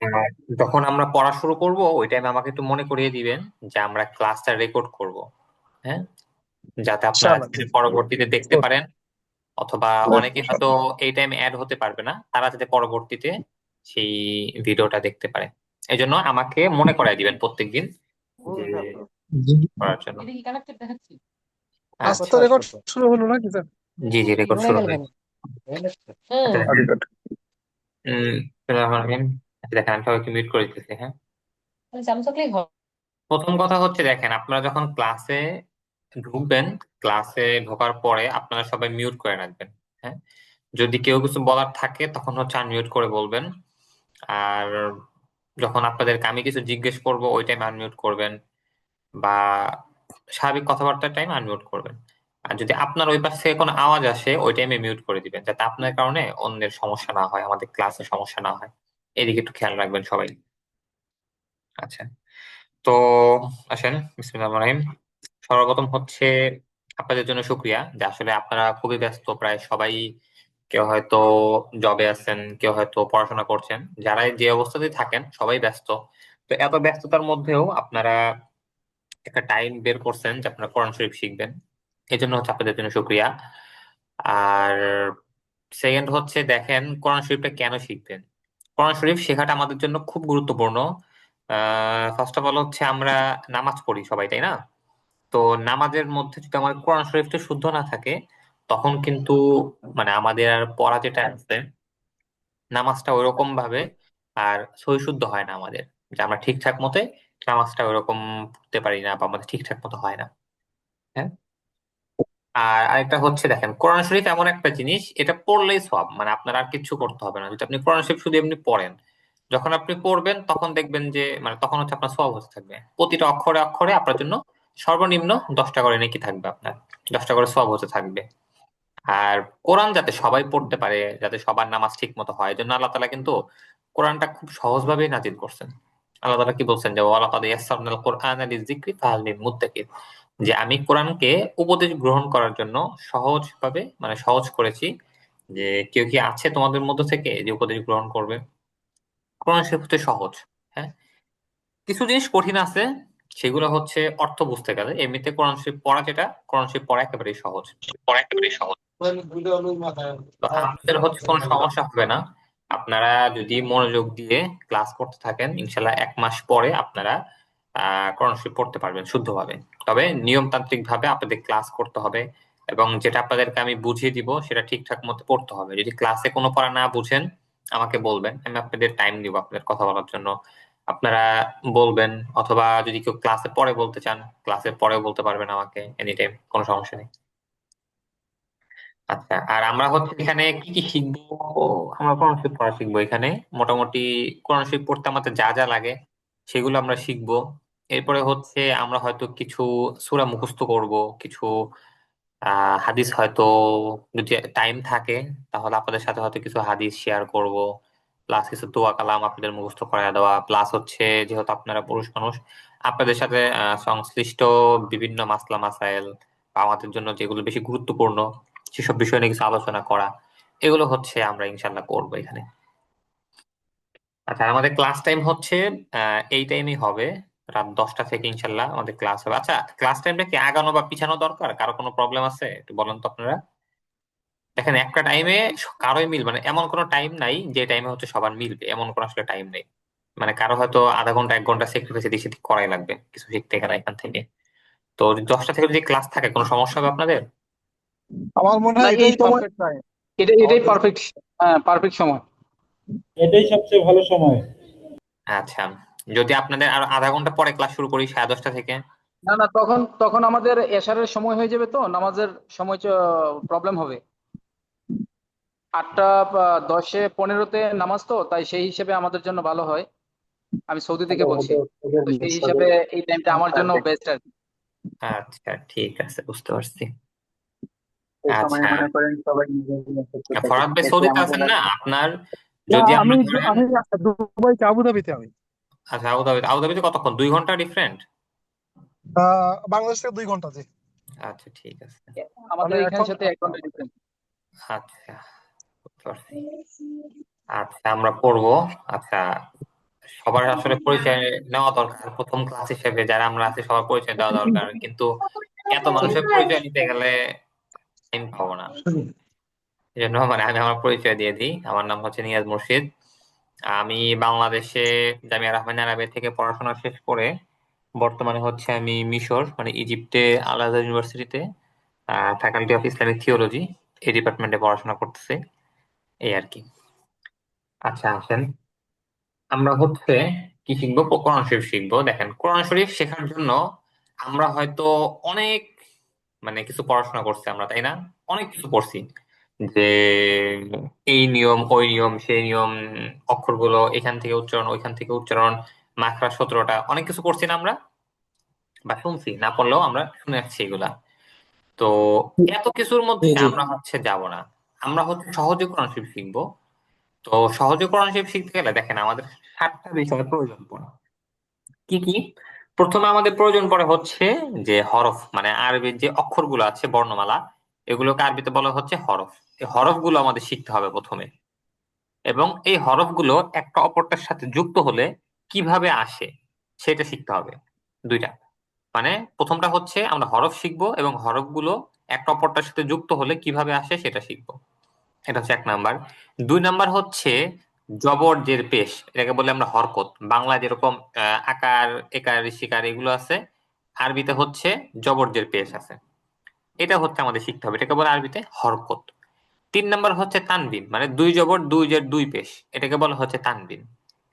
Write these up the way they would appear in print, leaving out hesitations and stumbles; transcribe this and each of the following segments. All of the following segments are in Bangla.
আর যখন আমরা পড়া শুরু করব ওই টাইমে আমাকে একটু মনে করিয়ে দিবেন যে আমরা ক্লাসটা রেকর্ড করব। হ্যাঁ, যাতে আপনারা ইনশাআল্লাহ জি। পরবর্তীতে দেখতে Sure. পারেন, অথবা অনেকে হয়তো এই টাইমে অ্যাড হতে পারবে না, তারা যাতে পরবর্তীতে সেই ভিডিওটা দেখতে পারে। এই জন্য আমাকে মনে করাই দিবেন প্রত্যেকদিন যে জি। করার জন্য। আজ তো আচ্ছা, রেকর্ড শুরু হলো নাকি স্যার? জি জি, রেকর্ড শুরু হবে। আচ্ছা দেখেন, আচ্ছা, good. বিসমিল্লাহির রহমানির রহিম। আচ্ছা দেখেন, আমি সবাইকে মিউট করে দিতেছি। হ্যাঁ, প্রথম কথা হচ্ছে দেখেন, আপনারা যখন ক্লাসে ঢুকবেন, ক্লাসে ঢোকার পরে আপনারা সবাই মিউট করে রাখবেন। হ্যাঁ, যদি কেউ কিছু বলার থাকে তখন হচ্ছে আনমিউট করে বলবেন। আর যখন আপনাদেরকে আমি কিছু জিজ্ঞেস করব ওই টাইম আনমিউট করবেন, বা স্বাভাবিক কথাবার্তার টাইম আনমিউট করবেন। আর যদি আপনার ওই পাশ থেকে কোনো আওয়াজ আসে ওই টাইমে মিউট করে দিবেন, যাতে আপনার কারণে অন্যের সমস্যা না হয়, আমাদের ক্লাসে সমস্যা না হয়। এদিকে একটু খেয়াল রাখবেন সবাই। আচ্ছা, তো আসেন, বিসমিল্লাহির রহমানির রহিম। সর্বপ্রথম হচ্ছে আপনাদের জন্য শুক্রিয়া যে আসলে আপনারা খুবই ব্যস্ত, প্রায় সবাই। কেউ হয়তো জবে আছেন, কেউ হয়তো পড়াশোনা করছেন, যারা যে অবস্থাতেই থাকেন সবাই ব্যস্ত। তো এত ব্যস্ততার মধ্যেও আপনারা একটা টাইম বের করছেন যে আপনারা কোরআন শরীফ শিখবেন। এই জন্য হচ্ছে আপনাদের জন্য শুক্রিয়া। আর সেকেন্ড হচ্ছে দেখেন, কোরআন শরীফটা কেন শিখবেন? কোরআন শরীফ শেখাটা আমাদের জন্য খুব গুরুত্বপূর্ণ। ফার্স্ট অফ অল হচ্ছে আমরা নামাজ পড়ি সবাই, তাই না? তো নামাজের মধ্যে যদি আমাদের কোরআন শরীফটা শুদ্ধ না থাকে, তখন কিন্তু মানে আমাদের আর পড়া যেটা আছে, নামাজটা ওইরকম ভাবে আর সহি শুদ্ধ হয় না আমাদের, যে আমরা ঠিকঠাক মতে নামাজটা ওইরকম পড়তে পারি না, বা আমাদের ঠিকঠাক মতো হয় না। হ্যাঁ, আর আরেকটা হচ্ছে দেখেন, কোরআন শরীফ এমন একটা জিনিস, এটা পড়লেই সওয়াব, মানে আপনার আর কিচ্ছু করতে হবে না। যদি আপনি কোরআন শরীফ শুধু এমনি পড়েন, যখন আপনি পড়বেন তখন দেখবেন যে মানে তখন হচ্ছে আপনার সওয়াব হতে থাকবে। প্রতিটা অক্ষরে অক্ষরে আপনার জন্য সর্বনিম্ন 10টা করে নেকি থাকবে, আপনার 10টা করে সওয়াব হতে থাকবে। আর কোরআন যাতে সবাই পড়তে পারে, যাতে সবার নামাজ ঠিক মতো হয়, এই জন্য আল্লাহ তাআলা কিন্তু কোরআনটা খুব সহজভাবেই নাজিল করছেন। আল্লাহ তাআলা কি বলছেন, যে ওয়ালাকাদ ইয়াসসারনাল কুরআনা লিযিকরি ফাহাল মিন মুদ্দাকির, যে আমি কোরআনকে উপদেশ গ্রহণ করার জন্য সহজ ভাবে মানে সহজ করেছি, যে কেউ কি আছে তোমাদের মধ্য থেকে যে উপদেশ গ্রহণ করবে। কোরআন শরীফ হচ্ছে সহজ। হ্যাঁ, কিছু জিনিস কঠিন আছে, সেগুলো হচ্ছে অর্থ বুঝতে গেলে। এমনিতে কোরআন শরীফ পড়া যেটা, কোরআন শরীফ পড়া একেবারেই সহজ। পড়া একেবারেই সহজ। তো আপনাদের হচ্ছে কোনো সমস্যা হবে না। আপনারা যদি মনোযোগ দিয়ে ক্লাস করতে থাকেন, ইনশাল্লাহ 1 মাস পরে আপনারা কোরআন শরীফ পড়তে পারবেন শুদ্ধভাবে। তবে নিয়মতান্ত্রিক ভাবে আপনাদের ক্লাস করতে হবে, এবং যেটা আপনাদেরকে আমি বুঝিয়ে দিব সেটা ঠিকঠাক মতো পড়তে হবে। যদি ক্লাসে কোনো পড়া না বুঝেন আমাকে বলবেন, আমি আপনাদের টাইম দিব আপনাদের কথা বলার জন্য। আপনারা বলবেন, অথবা যদি কেউ ক্লাসে পরে বলতে চান ক্লাসে পরেও বলতে পারবেন আমাকে, এনি টাইম, কোনো সমস্যা নেই। আচ্ছা, আর আমরা হচ্ছে এখানে কি কি শিখবো? আমরা কোরআন শরীফ পড়া শিখবো এখানে। মোটামুটি কোরআন শরীফ পড়তে আমাদের যা যা লাগে সেগুলো আমরা শিখবো। এরপরে হচ্ছে আমরা হয়তো কিছু সূরা মুখস্থ করব, কিছু হাদিস হয়তো, যদি টাইম থাকে তাহলে আপনাদের সাথে হয়তো কিছু হাদিস শেয়ার করব, প্লাস কিছু দোয়া কালাম আপনাদের মুখস্থ করায় দেওয়া, প্লাস হচ্ছে যেহেতু আপনারা পুরুষ মানুষ, আপনাদের সাথে সংশ্লিষ্ট বিভিন্ন মাসলা মাসাইল বা আমাদের জন্য যেগুলো বেশি গুরুত্বপূর্ণ সেসব বিষয় নিয়ে কিছু আলোচনা করা, এগুলো হচ্ছে আমরা ইনশাল্লাহ করবো এখানে। আচ্ছা, আর আমাদের ক্লাস টাইম হচ্ছে এই টাইমই হবে, রাত 10টা থেকে ইনশাল্লাহ আমাদের ক্লাস হবে। আচ্ছা, ক্লাস টাইমটা কি আগানো বা পিছানো দরকার? কারো কোনো প্রবলেম আছে একটু বলেন তো আপনারা। দেখেন, একটা টাইমে কারোই মিল মানে এমন কোনো টাইম নাই যে টাইমে হচ্ছে সবার মিলবে, এমন কোনো আসলে টাইম নেই। মানে কারো হয়তো আধা ঘন্টা 1 ঘন্টা স্যাক্রিফাইস এদিক সেদিক করাই লাগবে কিছু শিখতে গেলে এখান থেকে। তো যদি 10টা থেকে যদি ক্লাস থাকে, কোনো সমস্যা হবে আপনাদের? আমার মনে না হয় এই এটাই সময়, পারফেক্ট টাইম এটাই আমাদের জন্য। পারফেক্ট। হ্যাঁ, পারফেক্ট সময়। এটাই সবচেয়ে ভালো সময়। আচ্ছা, যদি আপনাদের আর আধা ঘন্টা পরে ক্লাস শুরু করি 10:30 থেকে? না না, তখন তখন আমাদের এশারের সময় হয়ে যাবে, তো নামাজের সময় প্রবলেম হবে। 8টা 10-এ 15-তে নামাজ, তো তাই সেই হিসেবে আমাদের জন্য ভালো হয়। আমি সৌদি থেকে বলছি, তো সেই হিসাবে এই টাইমটা আমার জন্য বেস্ট আর কি। আচ্ছা, ঠিক আছে, বুঝতে পারছি। এই সময় আচ্ছা, মনে করেন সবাই নিজের নিজের করতে থাকে, ফরহাদ ভাই এতে সৌদিতে আমাদের আছেন আর না আপনার? না, যদি আমি আমরা ধরেন, আমি দুবাইতে, আবুধাবিতে আমি। আচ্ছা, আবুধাবিতে, আবুধাবিতে কতক্ষণ, 2 ঘন্টা ডিফারেন্ট? বাংলাদেশ থেকে 2 ঘন্টা জি। আচ্ছা, ঠিক আছে। মানে আমাদের এখানের এখন সাথে 1 ঘন্টা আমাদের ডিফারেন্স। আচ্ছা, বুঝতে পারছি। আচ্ছা, আমরা পড়বো। আচ্ছা, সবার আসলে পরিচয় নেওয়া দরকার, প্রথম ক্লাস হিসেবে যারা আমরা আছি সবার পরিচয় দেওয়া দরকার, কিন্তু এত মানুষের পরিচয় নিতে গেলে টাইম পাবো না। এই জন্য মানে আমি আমার পরিচয় দিয়ে দিই। আমার নাম হচ্ছে নিয়াজ মুর্শিদ। আমি বাংলাদেশে জামিয়া রহমানিয়া আরবিয়া থেকে পড়াশোনা শেষ করে বর্তমানে হচ্ছে আমি মিশর মানে ইজিপ্টে আল আজহার ইউনিভার্সিটিতে ফ্যাকাল্টি অফ ইসলামিক থিওলজি এই ডিপার্টমেন্টে পড়াশোনা করতেছি, এই আর কি। আচ্ছা আসেন, আমরা হচ্ছে কি শিখবো? কোরআন শরীফ শিখবো। দেখেন, কোরআন শরীফ শেখার জন্য আমরা হয়তো অনেক মানে কিছু পড়াশোনা করছি আমরা, তাই না? অনেক কিছু পড়ছি যে এই নিয়ম ওই নিয়ম সেই নিয়ম, অক্ষরগুলো এখান থেকে উচ্চারণ ওইখান থেকে উচ্চারণ, মাখরা 17টা, অনেক কিছু পড়ছি না আমরা, বা শুনছি, না পড়লেও আমরা শুনে আসছি এগুলা। তো এত কিছুর মধ্যে জি জি। আমরা হচ্ছে যাব না, আমরা হচ্ছে সহজে কোরআন শরীফ শিখবো। তো সহজে কোরআন শরীফ শিখতে গেলে দেখেন আমাদের 7টা বিষয়ের প্রয়োজন পড়ে। কি কি? প্রথমে আমাদের প্রয়োজন পড়ে হচ্ছে যে হরফ, মানে আরবির যে অক্ষরগুলো আছে, বর্ণমালা, এগুলোকে আরবিতে বলা হচ্ছে হরফ। এই হরফগুলো আমাদের শিখতে হবে প্রথমে, এবং এই হরফগুলো একটা অপরটার সাথে যুক্ত হলে কিভাবে আসে সেটা শিখতে হবে। দুইটা, মানে প্রথমটা হচ্ছে আমরা হরফ শিখবো এবং হরফগুলো একটা অপরটার সাথে যুক্ত হলে কিভাবে আসে সেটা শিখবো। এটা হচ্ছে 1 নাম্বার। 2 নাম্বার হচ্ছে জবর জের পেশ, এটাকে বলে আমরা হরকত। বাংলা যেরকম আকার একার শিকার এগুলো আছে, আরবিতে হচ্ছে জবর জের পেশ আছে। এটা হচ্ছে আমাদের শিখতে হবে, এটাকে বলে আরবিতে হরকত। 3 নাম্বার হচ্ছে তানবিন, মানে 2 জবর 2 জের 2 পেশ, এটাকে বলা হচ্ছে তানবিন।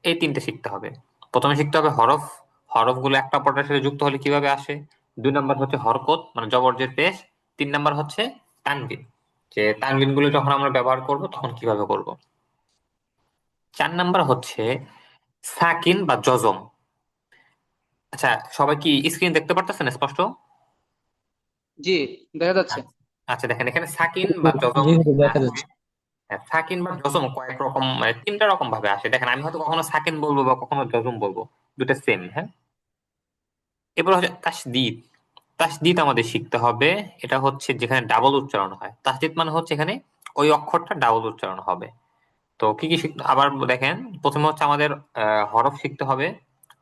এই 3টে শিখতে হবে। প্রথমে শিখতে হবে হরফ, হরফগুলো একটা অপরটার সাথে যুক্ত হলে কিভাবে আসে। 2 নাম্বার হচ্ছে হরকত মানে জবর জের পেশ। 3 নাম্বার হচ্ছে তানবিন, যে তানবিন গুলো যখন আমরা ব্যবহার করব তখন কিভাবে করব। 4 নাম্বার হচ্ছে সাকিন বা জজম। আচ্ছা, সবাই কি স্ক্রিন দেখতে পারতেছেন স্পষ্ট? জি, দেখা যাচ্ছে। আচ্ছা, আচ্ছা, দেখেন এখানে সাকিন বা জজম জি হুজুর, দেখা আসে। যাচ্ছে। হ্যাঁ, সাকিন বা জজম কয়েক রকম, মানে 3টা রকম ভাবে আসে। দেখেন, আমি হয়তো কখনো সাকিন বলবো বা কখনো জজম বলবো, দুটো সেম। হ্যাঁ, এবার হচ্ছে তাসদিদ। তাসদিদ আমাদের শিখতে হবে। এটা হচ্ছে যেখানে ডাবল উচ্চারণ হয়, তাসদিদ মানে হচ্ছে এখানে ওই অক্ষরটা ডাবল উচ্চারণ হবে। তো কি কি শিখতে আবার দেখেন, প্রথমে হচ্ছে আমাদের হরফ শিখতে হবে,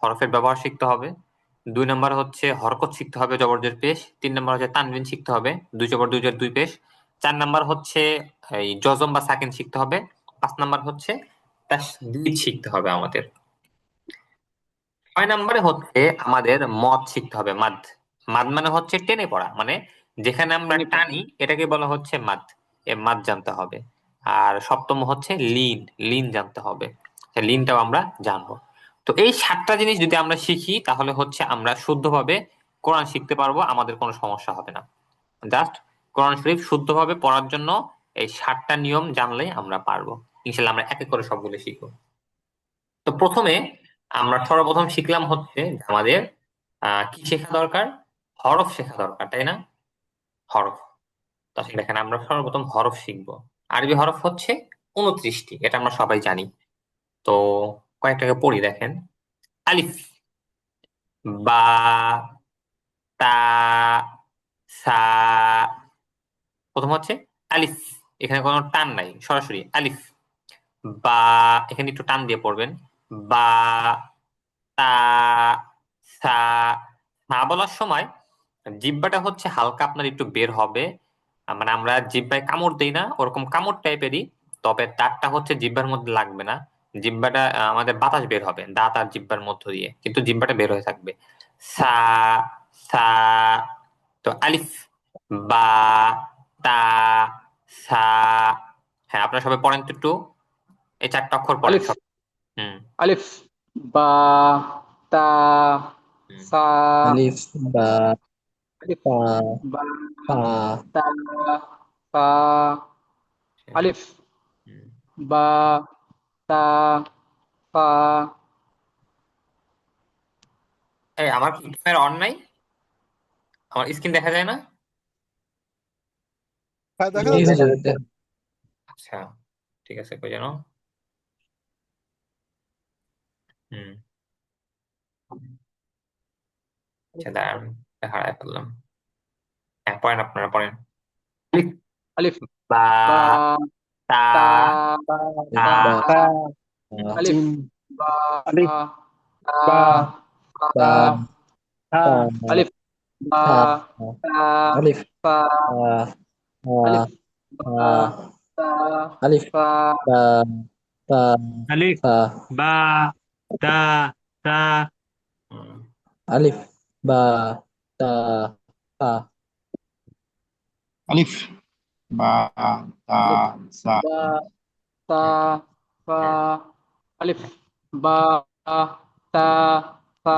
হরফের ব্যবহার শিখতে হবে। 2 নাম্বার হচ্ছে হরকত শিখতে হবে, জবরজের পেশ। 3 নাম্বার হচ্ছে তানবিন শিখতে হবে, 2 জবর 2 জের 2 পেশ। 4 নাম্বার হচ্ছে এই জজম বা সাকিন শিখতে হবে। 5 নাম্বার হচ্ছে তাসদীদ শিখতে হবে আমাদের। 6 নাম্বারে হচ্ছে আমাদের মদ শিখতে হবে, মাদ। মাদ মানে হচ্ছে টেনে পড়া, মানে যেখানে আমরা এমনি পড়া। টানি এটাকে বলা হচ্ছে মাদ। এ মাদ জানতে হবে। আর সপ্তম হচ্ছে লিন, লিন জানতে হবে। লিনটাও আমরা জানবো। তো এই 7টা জিনিস যদি আমরা শিখি তাহলে হচ্ছে আমরা শুদ্ধভাবে কোরআন শিখতে পারবো, আমাদের কোনো সমস্যা হবে না। জাস্ট কোরআন শরীফ শুদ্ধভাবে পড়ার জন্য এই 7টা নিয়ম জানলেই আমরা পারবো। ইনশাল্লাহ আমরা এক এক করে সবগুলো শিখবো। তো প্রথমে আমরা সর্বপ্রথম শিখলাম হচ্ছে যে আমাদের কি শেখা দরকার? হরফ শেখা দরকার, তাই না? হরফ। তো আসলে দেখেন, আমরা সর্বপ্রথম হরফ শিখবো। আরবি হরফ হচ্ছে 29টি, এটা আমরা সবাই জানি। তো কয়েকটাকে পড়ি, দেখেন। আলিফ, বা, তা, সা। প্রথম হচ্ছে আলিফ, এখানে কোনো টান নাই, সরাসরি আলিফ। বা, এখানে একটু টান দিয়ে পড়বেন। বা, তা, সা। সা বলার সময় জিহ্বাটা হচ্ছে হালকা আপনার একটু বের হবে, মানে আমরা জিহ্বায় কামড় দেই না, ওরকম কামড় টাইপেরই। তবে দাঁতটা হচ্ছে জিহ্বার মধ্যে লাগবে না। জিহ্বাটা আমাদের বাতাস বের হবে দাঁত আর জিহ্বার মধ্য দিয়ে, কিন্তু জিহ্বাটা বের হয়ে থাকবে। সা, সা। তো আলিফ, বা, তা, সা। হ্যাঁ, আপনারা সবাই পড়েন তো একটু, এই 4টা অক্ষর পড়েন আলিফ, সব। হুম। আলিফ, বা, তা, হুম। সা। আলিফ, বা, আলিফ, তা, বা, তা। তা, সা। আলিফ, হুম। বা, তা, সা। এই আমার কি ক্যামেরা অন নাই? আমার স্ক্রিন দেখা যায় না? হ্যাঁ, দেখা জি যাচ্ছে। হুজুর, আচ্ছা, ঠিক আছে, কই যেন। হুম। আচ্ছা, দাঁড়ান, হারায় ফেললাম। হ্যাঁ, পড়েন, আপনারা পড়েন। আলিফ, আলিফ, বা, বা, তা, তা, তা, সা, সা। বা, তা, আলিফ, জিম, বা আলিফ তা বা তা হা আলিফ বা তা ألف ফা আলিফ বা তা ألف ফা باء تاء আলিফ ثاء বা তা সা হুম, ألف باء تاء ثاء আলিফ বা তা আলিফ সা বা তা ফা হুম। আলিফ বা তা ফা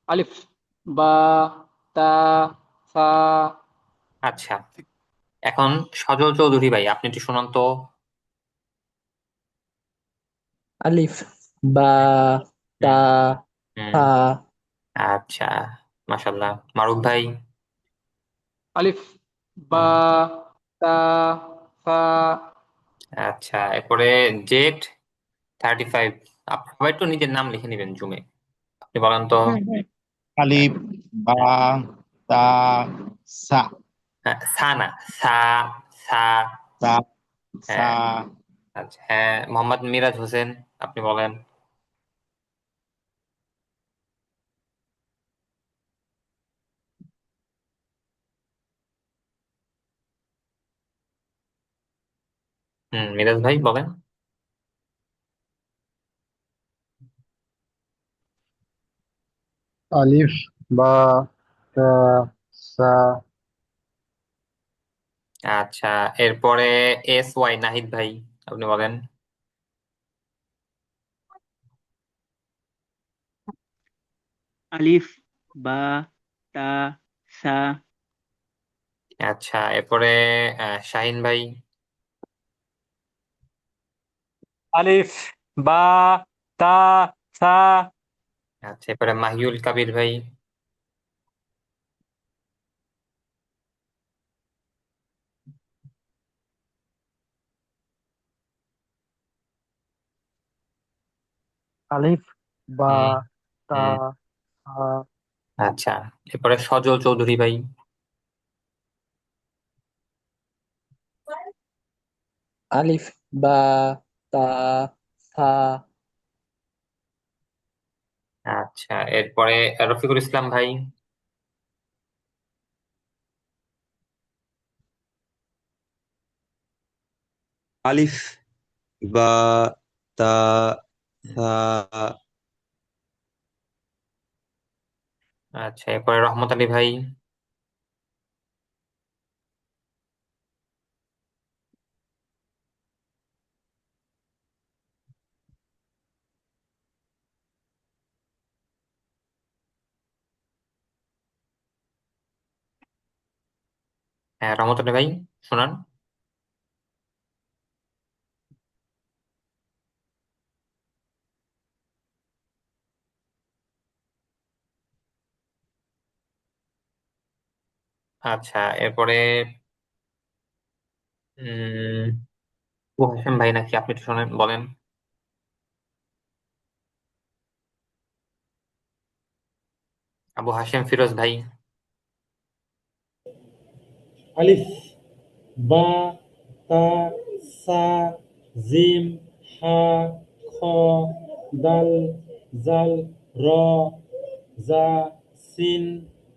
আলিফ বা তা ফা আচ্ছা, এখন সজল চৌধুরী ভাই, আপনি একটু শোনান তো। ألف باء হুম تاء হুম ثاء আচ্ছা, মাশাল্লাহ। মারুফ ভাই। আলিফ বা হুম তা ফা আচ্ছা, এরপরে জেড 35, আপনি সবাই একটু নিজের নাম লিখে নেবেন জুমে। আপনি বলেন তো। আলিফ বা তা সা হ্যাঁ, সা না, সা, সা। তা সা হ্যাঁ, আচ্ছা, হ্যাঁ, মোহাম্মদ মিরাজ হোসেন, আপনি বলেন। মিরাজ ভাই বলেন। আলিফ বা তা সা আচ্ছা, এরপরে এস ওয়াই নাহিদ ভাই, আপনি বলেন। আলিফ বা তা সা আচ্ছা, এরপরে শাহিন ভাই। আলিফ বা তা সা আচ্ছা, এরপরে মাহিউল কাবির ভাই। আলিফ বা হুম তা হুম সা আচ্ছা, এরপরে সজল চৌধুরী ভাই। ألف باء تاء ثاء আচ্ছা, এরপরে রফিকুল ইসলাম ভাই। আলিফ বা তা সা আচ্ছা, এরপরে রহমত আলী ভাই। হ্যাঁ, রহমত আলী ভাই, শোনান। আচ্ছা, এরপরে উম আবু হাসেম ভাই নাকি, আপনি একটু শোনেন, বলেন। আবু হাসেম ফিরোজ ভাই। আলিফ বা তা সা জিম হা খ দাল জাল র জা সিন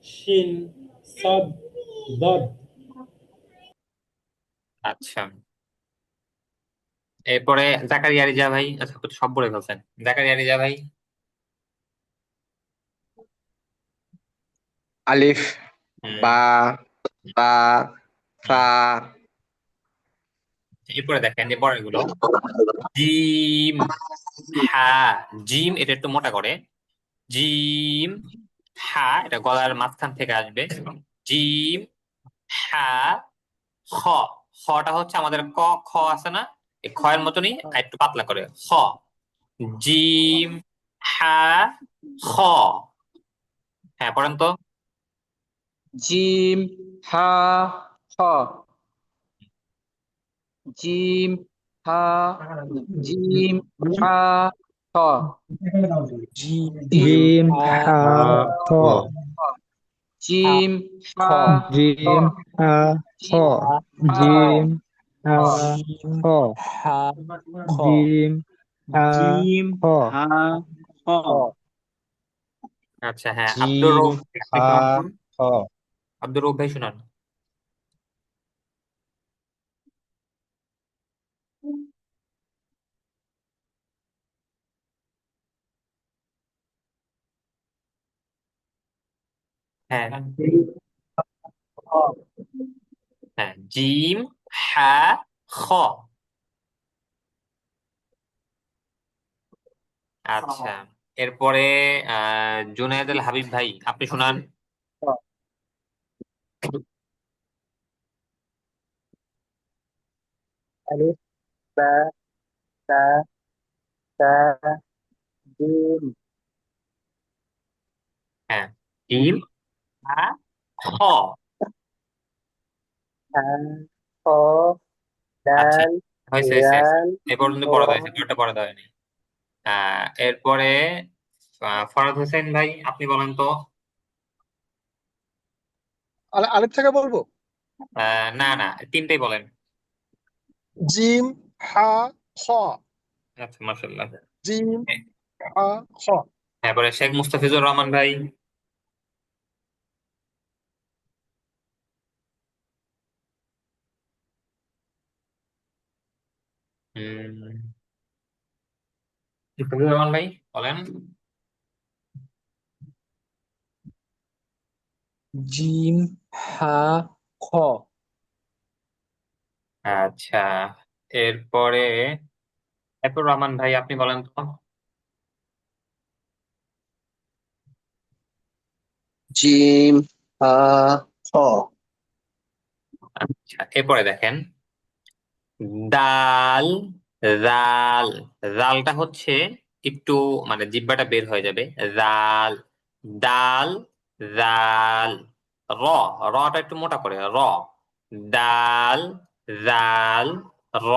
শিন সাদ দাদ। আচ্ছা, এরপরে জাকারিয়া রিজা ভাই। আচ্ছা, আপনি তো সব বলে ফেলছেন। জাকারিয়া রিজা ভাই। আলিফ হুম বা তা সা এরপরে দেখেন যে পরের গুলো, জিম, হা। জিম এটা একটু মোটা করে, জিম, হা এটা গলার মাঝখান থেকে আসবে। জিম, হা, খ। খটা হচ্ছে আমাদের ক, খ আছে না, এই খ এর মতনই আর একটু পাতলা করে, খ। জিম, হা, খ। হ্যাঁ, পড়েন তো। জিম হা খ জিম হা জিম হা খ জিম جيم হা حا খ خاء জিম হা খ جيم حا জিম خاء হা جيم حا খ। خاء হা, খ। جيم হা জিম খ হা খ খ আচ্ছা, হ্যাঁ, আব্দুর জিম রউফ আপনি হা শোনান তো। খ আব্দুর রউফ ভাই শোনান। হ্যাঁ, হ্যাঁ, জিম হা খ। আচ্ছা, এরপরে জুনায়েদ আল হাবিব ভাই আপনি শোনান। আলিফ বা তা সা জিম হ্যাঁ, জিম হা খ। হা খ আচ্ছা, দাল হয়েছে হয়েছে হয়েছে। জাল এ পর্যন্ত র পড়া হয়েছে, পরেরটা পড়া হয়নি। এরপরে ফরহাদ হোসেন ভাই আপনি বলেন তো। আলিফ থেকে বলবো। না না, তিনটেই বলেন। জিম হা খ। আচ্ছা, মাশাআল্লাহ। জিম হা খ। এরপরে শেখ মুস্তাফিজুর রহমান ভাই। মুস্তাফিজুর রহমান ভাই বলেন। জিম হা খ আচ্ছা, এরপরে এরপর রহমান ভাই আপনি বলেন তো। জিম হা খ। আচ্ছা, এরপরে দেখেন দাল জাল। জালটা হচ্ছে একটু মানে জিহ্বাটা বের হয়ে যাবে। জাল, দাল, জাল। র, রটা একটু মোটা করে র। দাল, জাল, র,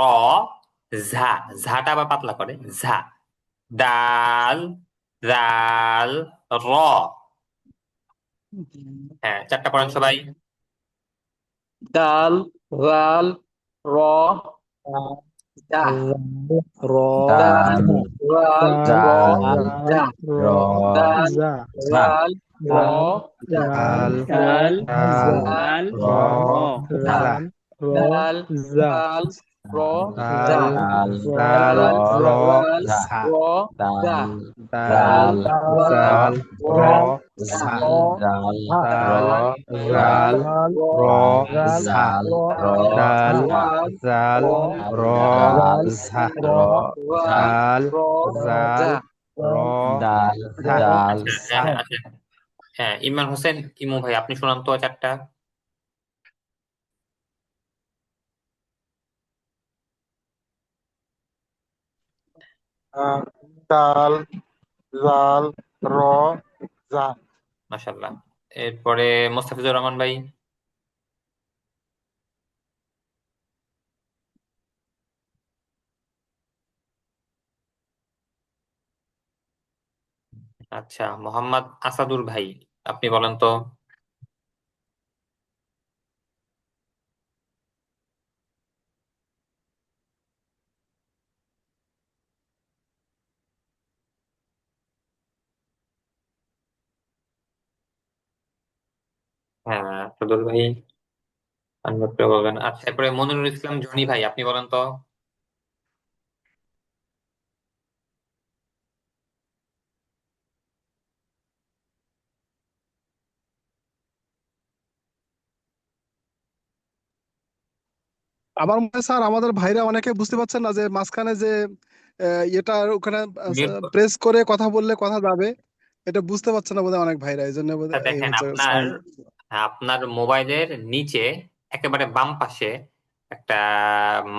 ঝা। ঝাটা আবার পাতলা করে ঝা। দাল, জাল, র। হ্যাঁ, চারটা পড়েন সবাই। দাল রাল র দা। র দাল দাল রাল র জাল দা। র র দাল জা ঝা রাল র দাল দা। জাল দাল জা রাল র র দা। ঝা রাল র দাল জা রাল র দা। দাল দাল জাল দাল র রাল ঝা র দা। দাল দাল দাল রাল জাল র র দা। ঝা জাল র দাল জাল রাল জাল র জাল র দা। জাল ঝা র জাল রাল জাল র র দা। জাল ঝা র রাল জাল র জাল দা। র দাল ঝা জাল আচ্ছা, ঝা হ্যাঁ, আচ্ছা, হ্যাঁ, ইমরান হোসেন ইমু ভাই আপনি শোনান তো চারটা। দাল জাল র জা। মাশাআল্লাহ। এরপরে মোস্তাফিজুর রহমান ভাই। আচ্ছা, মোহাম্মদ আসাদুর ভাই আপনি বলেন তো। হ্যাঁ, আসাদুর ভাই আনমিউট করে বলবেন। আচ্ছা, এরপরে মনিরুল ইসলাম জনি ভাই আপনি বলেন তো। আমার মনে হয় স্যার আমাদের ভাইরা অনেকে বুঝতে পারছেন না যে মাঝখানে যে এটা ওখানে মিউট। প্রেস করে কথা বললে কথা যাবে, এটা বুঝতে পারছে না বোধহয় অনেক ভাইরা, এই জন্য বোধহয় এই দেখেন হচ্ছে আপনার সাউন্ড। আপনার মোবাইলের নিচে একেবারে বাম পাশে একটা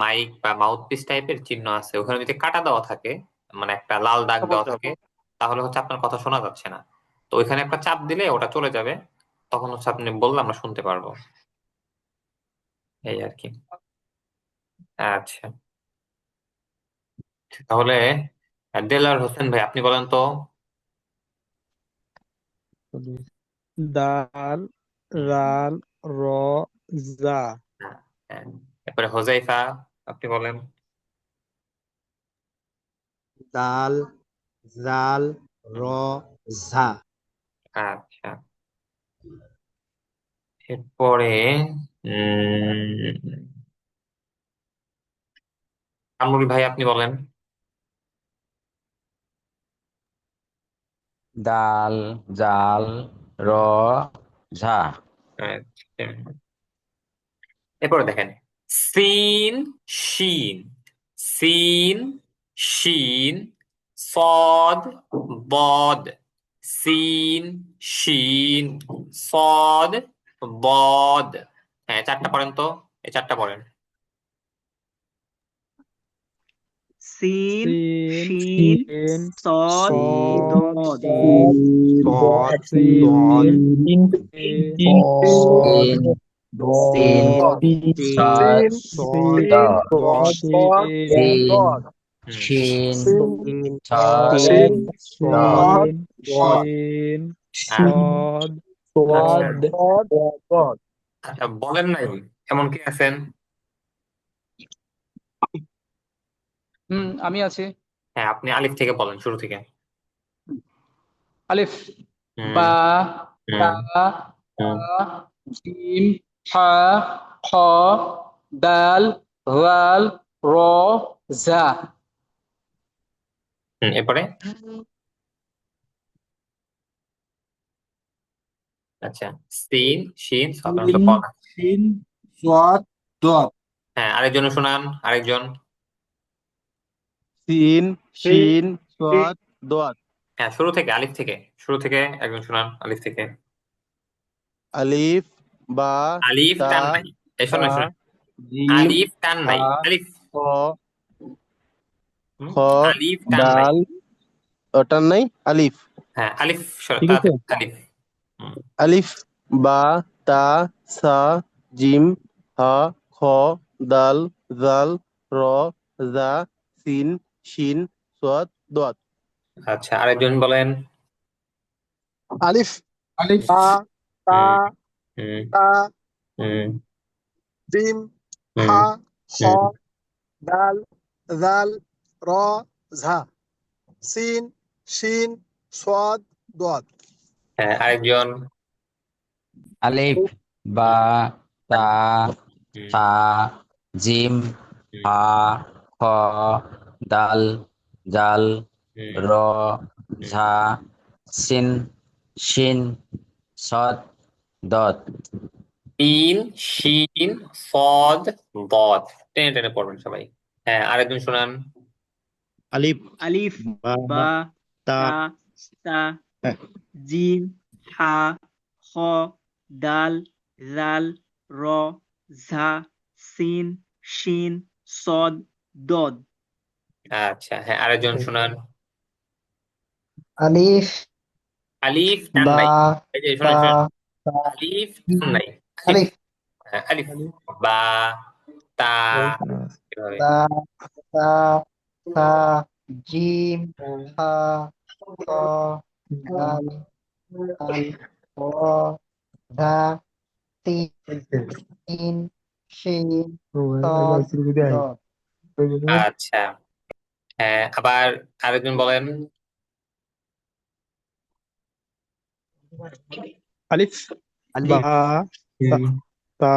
মাইক বা মাউথপিস টাইপের চিহ্ন আছে, ওখানে যদি কাটা দেওয়া থাকে মানে একটা লাল দাগ দেওয়া থাকে, তাহলে হচ্ছে আপনার কথা শোনা যাচ্ছে না। তো ওইখানে একটা চাপ দিলে ওটা চলে যাবে, তখন হচ্ছে আপনি বললে আমরা শুনতে পারবো। এই আর কি। আচ্ছা, তাহলে দেলার হোসেন ভাই আপনি বলেন তো। দাল হুম, রাল র জা হ্যাঁ, হ্যাঁ। এরপরে হোজাইফা আপনি বলেন। দাল জাল র ঝা। আচ্ছা, এরপরে উম কামরুল ভাই আপনি বলেন। দাল জাল র ঝা। আচ্ছা, এরপরে দেখেন সিন শিন, সিন শিন সদ বদ, সিন শিন সদ বদ। হ্যাঁ, চারটা পড়েন তো, এই চারটা পড়েন। সিন সিন শিন শিন সদ সদ দদ। দদ দদ দদ সিন সিন শিন সিন সিন বদ সদ সিন দ শিন হুম, শিন শিন সদ দদ শিন শিন সদ আচ্ছা, দদ। বলেন নাই এমন কি আছেন? আমি আছি। হ্যাঁ, আপনি আলিফ থেকে বলেন, শুরু থেকে। আলিফ হুম বা তা হুম সা হুম জিম হা খ দাল রাল র জা। এরপরে আচ্ছা, সিন শিন সাধারণত সিন পড়া। শিন সদ দদ। হ্যাঁ, আরেকজন শোনান, আরেকজন। সিন শিন সদ দদ। হ্যাঁ, শুরু থেকে, আলিফ থেকে, শুরু থেকে একজন শোনান, আলিফ থেকে। আলিফ বা আলিফ তা টান নাই, এই সা শোনেন শোনেন, জিম আলিফ টান হা নাই, আলিফ। খ হুম, খ আলিফ টান নাই। দাল ওটার নাই আলিফ। হ্যাঁ, আলিফ ঠিক আছে। তাড়াতাড়ি, আলিফ। হুম, আলিফ বা তা সা জিম হা খ দাল জাল র জা সিন শিন সদ দদ। আচ্ছা, আরেকজন বলেন। আলিফ আলিফ বা তা হুম হুম তা হুম জিম হুম হা খ হুম দাল জাল র ঝা সিন শিন সদ দদ। হ্যাঁ, আরেকজন। আলিফ বা তা হুম সা জিম হুম হা খ দাল জাল হুম র হুম ঝা সিন শিন সদ দদ। তিন শিন সদ বদ, টেনে টেনে পড়বেন সবাই। হ্যাঁ, আরেকজন শোনান। আলিফ আলিফ বা বা তা তা সা জিম হা খ দাল জাল র ঝা সিন শিন সদ দদ। আচ্ছা, হ্যাঁ, আরেকজন শোনান। আলিফ আলিফ টান বা নাই, এই যে তা শোনেন শোনেন, সা আলিফ টান নাই, আলিফ। আলিফ হ্যাঁ, আলিফ বা তা, এভাবে। দা সা সা জিম হা খ দাল দাল র ঝা তিন শিন সদ দদ। আচ্ছা, হ্যাঁ, আবার আরেকজন বলেন। আলিফ বা আলিফ তা তা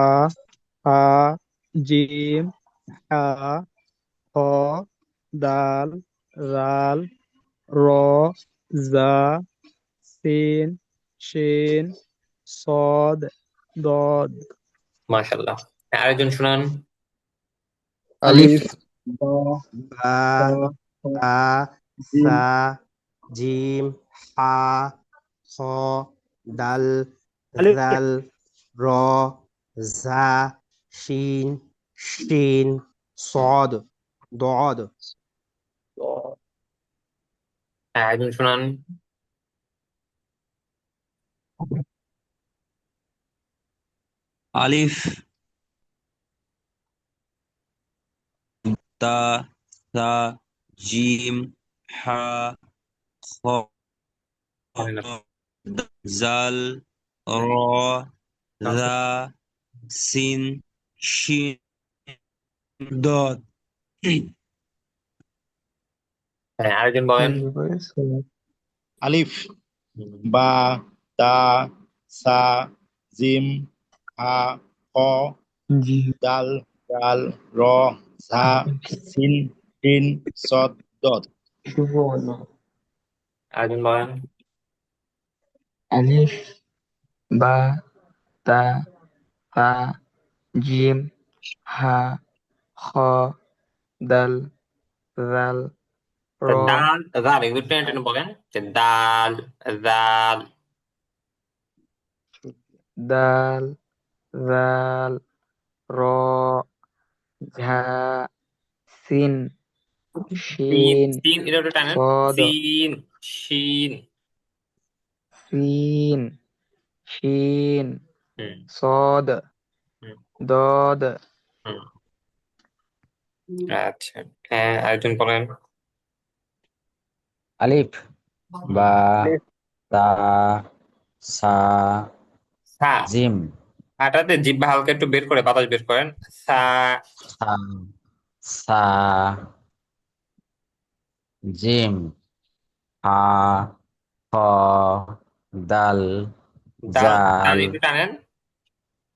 সা জিম হা খ দাল রাল র জা সিন শিন সদ দদ। মাশাআল্লাহ, হ্যাঁ, আরেকজন শোনান। আলিফ আলিফ বা বা তা সা জিম হা খ দাল জাল র ঝা শিন শিন সদ দদ। হ্যাঁ, আরেকজন শোনান। আলিফ তা সা জিম হা খ বলেন আপনি। জাল র রা সিন শিন দদ। হ্যাঁ, আরেকজন বলেন। আলিফ বা তা সা জিম হা খ দাল জাল র ঝা সিন শিন সদ দদ। আরেকজন বলেন। আলিফ বা তা সা জিম হা খ দাল জাল র দাল জাল এগুলো টেনে টেনে বলেন যে দাল জাল। দাল জাল র ঝা সিন সিন শিন সিন এটা একটু টানেন। সদ সিন শিন। সিন শিন হুম সদ হুম দদ হুম। আচ্ছা, হ্যাঁ আরেকজন বলেন। আলিফ বা তা সা সা জিম হাঁটাতে জিহ্বা হালকা একটু বের করে বাতাস বের করেন। সা সা সা জিম হা খ দাল দাল জাল একটু টানেন।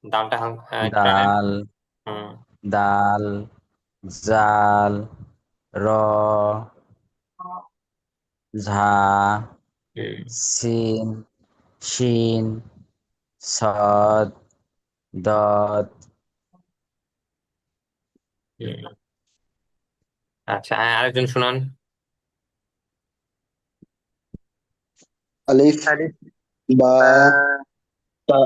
দালটা একটু টানেন। দাল হুম দাল জাল র ঝা হুম সিন শিন সদ দদ হুম। আচ্ছা, আরেকজন শুনান। আলিফ বা তা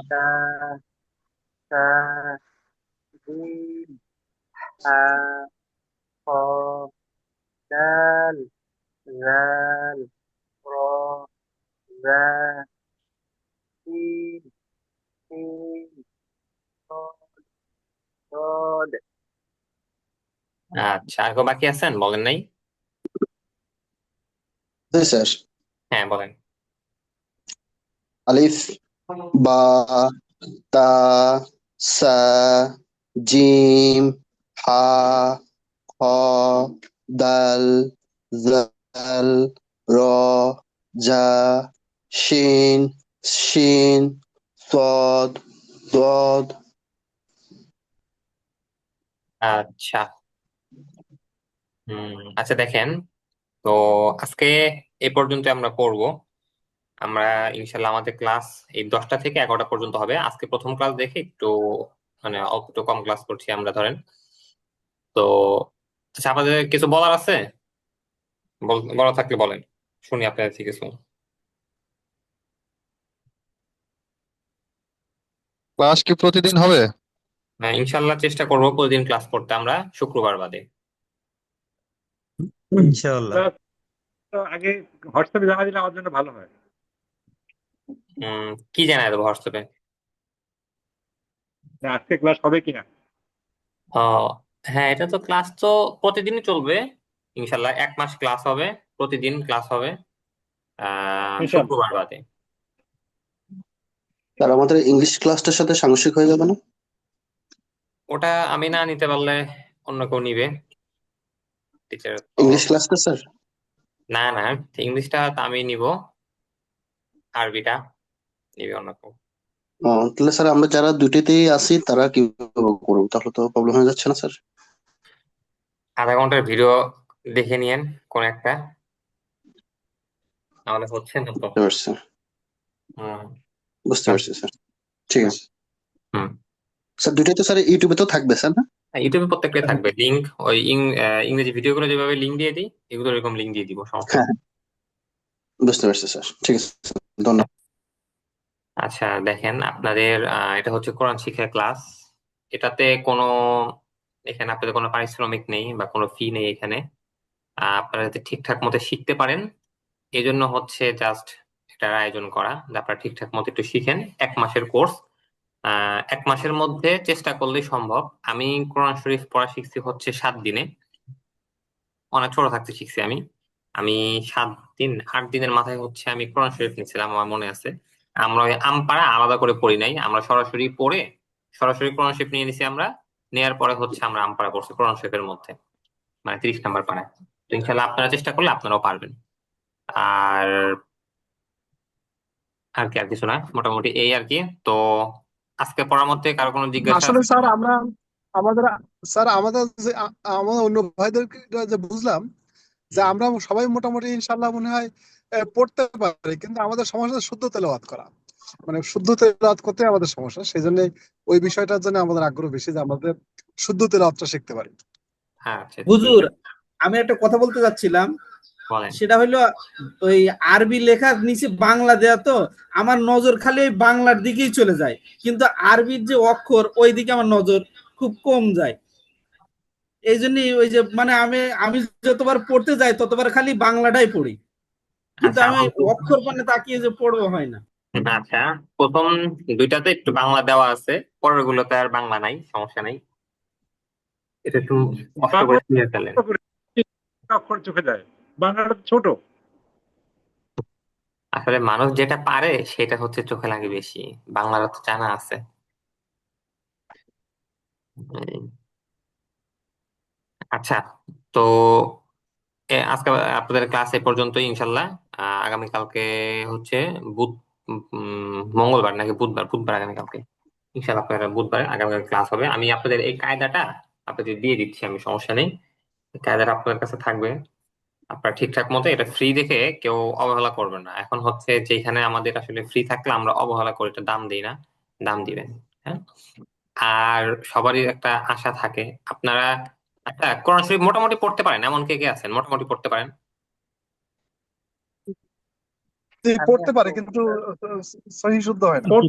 আচ্ছা, আর কেউ বাকি আছেন বলেন নাই? জি স্যার। হ্যাঁ বলেন। আলিফ বা তা সা জিম হা খ দাল জাল র জা শিন শিন সদ দদ। আচ্ছা, আচ্ছা দেখেন, তো আজকে এই পর্যন্ত আমরা পড়বো। আমরা ইনশাল্লাহ আমাদের ক্লাস এই 10টা থেকে 11টা পর্যন্ত হবে। আজকে প্রথম ক্লাস দেখে একটু মানে অল্প একটু কম ক্লাস করছি আমরা ধরেন। তো আচ্ছা, আপনাদের কিছু বলার আছে? বলা থাকলে বলেন, শুনি আপনাদের থেকে কিছু। ক্লাস কি প্রতিদিন হবে? হ্যাঁ, ইনশাল্লাহ চেষ্টা করবো প্রতিদিন ক্লাস করতে আমরা, শুক্রবার বাদে। ইনশাআল্লাহ। আগে হোয়াটসঅ্যাপে জানা দিলে আমার জন্য ভালো হয়। কি জানাই দেবো হোয়াটসঅ্যাপে? আজকে ক্লাস হবে কিনা? ও হ্যাঁ, এটা তো ক্লাস তো প্রতিদিনই চলবে। ইনশাল্লাহ 1 মাস ক্লাস হবে, প্রতিদিন ক্লাস হবে ইনশাআল্লাহ। শুক্রবার বাদে। আর আমাদের ইংলিশ ক্লাসটার সাথে সাংশিক হয়ে যাবে না? ওটা আমি না নিতে পারলে অন্য কেউ নিবে, টিচার তো। ইংলিশ ক্লাসটা স্যার? না না, ইংলিশটা তো আমি নিব, আরবিটা নিবে অন্য কেউ। তাহলে স্যার আমরা যারা দুইটাতেই আছি তারা কিভাবে করবো? তাহলে তো প্রবলেম হয়ে যাচ্ছে না স্যার? আধা ঘন্টার ভিডিও দেখে নিয়েন কোন একটা, নাহলে হচ্ছে না তো। বুঝতে পারছি, হুম বুঝতে পারছি স্যার। ঠিক আছে হুম। স্যার, দুইটাই তো স্যার ইউটিউবে তো থাকবে স্যার না? ইউটিউবে প্রত্যেকটাই থাকবে লিঙ্ক, ওই ইংরেজি ভিডিওগুলো যেভাবে লিঙ্ক দিয়ে দিই, এগুলো এরকম লিঙ্ক দিয়ে দিব, সমস্যা হ্যাঁ নেই। বুঝতে পারছি স্যার, ঠিক আছে স্যার, ধন্যবাদ। আচ্ছা দেখেন, আপনাদের এটা হচ্ছে কোরআন শিক্ষা ক্লাস। এটাতে কোনো, এখানে আপনাদের কোনো পারিশ্রমিক নেই বা কোনো ফি নেই এখানে। আপনারা যাতে ঠিকঠাক মতো শিখতে পারেন, এই জন্য হচ্ছে জাস্ট এটার আয়োজন করা, যে আপনারা ঠিকঠাক মতো একটু শিখেন। 1 মাসের কোর্স, 1 মাসের মধ্যে চেষ্টা করলেই সম্ভব। আমি কোরআন শরীফ পড়া শিখছি হচ্ছে 7 দিনে, অনেক ছোট থাকতে শিখছি আমি। আমি 7 দিন 8 দিনের মাথায় হচ্ছে আমি কোরআন শরীফ নিয়েছিলাম, আমার মনে আছে। আমরা ওই আমপাড়া আলাদা করে পড়ি নাই, আমরা সরাসরি পড়ে সরাসরি কোরআন শরীফ নিয়ে নিছি আমরা। নেয়ার পরে হচ্ছে আমরা আমপাড়া পড়ছি কোরআন শরীফের মধ্যে, মানে 30 নাম্বার পাড়ায়। তো ইনশাল্লাহ আপনারা চেষ্টা করলে আপনারাও পারবেন। আর আর কি আর কিছু না, মোটামুটি এই আর কি। তো আজকে পড়ার মধ্যে কারো কোনো জিজ্ঞাসা আসলে আছে? স্যার আমাদের আমাদের যে আমাদের অন্য ভাইদেরকে যে বুঝলাম যে আমরা সবাই মোটামুটি ইনশাল্লাহ মনে হয় পড়তে পারি, কিন্তু আমাদের সমস্যা শুদ্ধ তেলাওয়াত করা, মানে শুদ্ধ তেলাওয়াত করতে আমাদের সমস্যা। সেই জন্য ওই বিষয়টার জন্য আমাদের আগ্রহ বেশি যে আমাদের শুদ্ধ তেলাওয়াতটা শিখতে পারি। আচ্ছা ঠিক হুজুর, আছে, আমি একটা কথা বলতে চাচ্ছিলাম, বলেন। সেটা হলো ওই আরবি লেখার নিচে বাংলা দেয়া, তো আমার নজর খালি ওই বাংলার দিকেই চলে যায়, কিন্তু আরবির যে অক্ষর ওই দিকে আমার নজর খুব কম যায়। এই জন্যই ওই যে মানে আমি আমি যতবার পড়তে যাই ততবার খালি বাংলাটাই পড়ি, কিন্তু আচ্ছা আমি অক্ষর পানে তাকিয়ে যে পড়বো হয় না। আচ্ছা, প্রথম দুইটাতে একটু বাংলা দেওয়া আছে, পরের গুলোতে আর বাংলা নাই, সমস্যা নাই, এটা একটু কষ্ট করে বাংলা শিখে ফেলেন। অক্ষর চোখে যায়, বাংলাটা তো ছোট। আসলে মানুষ যেটা পারে সেটা হচ্ছে চোখে লাগে বেশি, বাংলাটা তো জানা আছে। এই। আচ্ছা, তো আজকে আপনাদের ক্লাস এ পর্যন্তই ইনশাল্লাহ। আগামীকালকে হচ্ছে বুধ মঙ্গলবার নাকি বুধবার, বুধবার আগামীকালকে ইনশাল্লাহ, আপনারা বুধবার আগামীকাল ক্লাস হবে। আমি আপনাদের এই কায়দাটা আপনাদের দিয়ে দিচ্ছি, আমি সমস্যা নেই, এই কায়দাটা আপনাদের কাছে থাকবে। আপনারা ঠিকঠাক মতো এটা ফ্রি দেখে কেউ অবহেলা করবেন না। এখন হচ্ছে যেখানে আমাদের আসলে ফ্রি থাকলে আমরা অবহেলা করি, এটা দাম দিই না, দাম দিবেন। হ্যাঁ, আর সবারই একটা আশা থাকে আপনারা একটা কোরআন শরীফ মোটামুটি পড়তে পারেন, এমন কে কে আছেন মোটামুটি পড়তে পারেন? পড়তে পারে কিন্তু সহি শুদ্ধ হয় না।